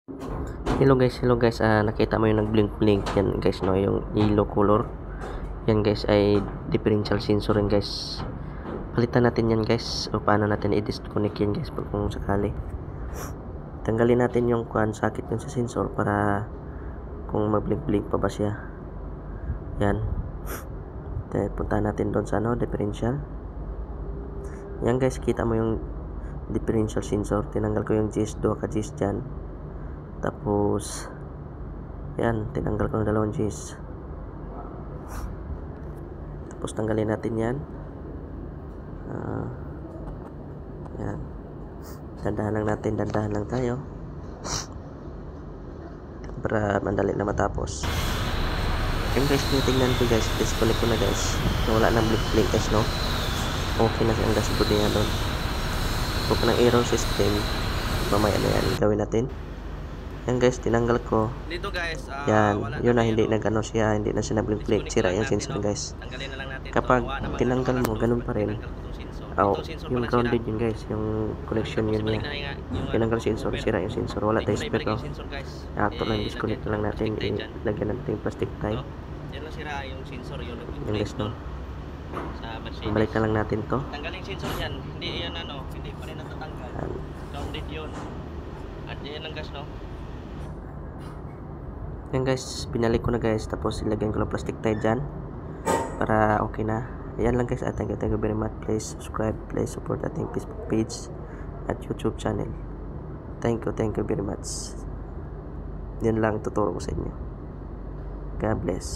Hello guys, nakita mo yung nag-blink-blink yan guys, no, yung yellow color. Yan guys ay differential sensor yan guys. Palitan natin yan guys, o paano natin i-disconnect yan guys kung sakali. Tanggalin natin yung socket yung sa sensor para kung mag-blink-blink pa ba siya. Yan. Punta natin doon sa differential. Yan guys, kita mo yung differential sensor. Tinanggal ko yung GS, 2 ka GS dyan. Tapos yan, tinanggal ko ng dalawang G's. Tapos tanggalin natin yan. Yan, dandahan lang tayo para mandali na matapos. Yan guys, tinitingnan ko guys, disconnect ko na guys, wala nang blink guys, no. Okay na ang dashboard niya doon. Huwag ng error system, mamaya na yan gawin natin. Yan guys, tinanggal ko. Dito guys, yan, yun na hindi nag-ano siya, hindi na siya na-blink, sira yung sensor guys. Kapag tinanggal mo, ganun pa rin. Yung grounded yun guys, yung connection yun niya. Tinanggal sensor, sira yung sensor, wala tayo spare ko. Ato lang, disconnect lang natin, lagyan natin yung plastic tie. Yan lang sira yung sensor, yung guys, no. Balik na lang natin to. Tanggalin sensor yan, hindi yan hindi pa rin natatanggal. Grounded yun. At yan lang guys, no. Yan guys, pinalik ko na guys, tapos ilagyan ko ng plastic tie dyan para okay na. Yan lang guys, thank you very much. Please subscribe, please support ating Facebook page at YouTube channel. Thank you very much. Yan lang tuturo ko sa inyo. God bless.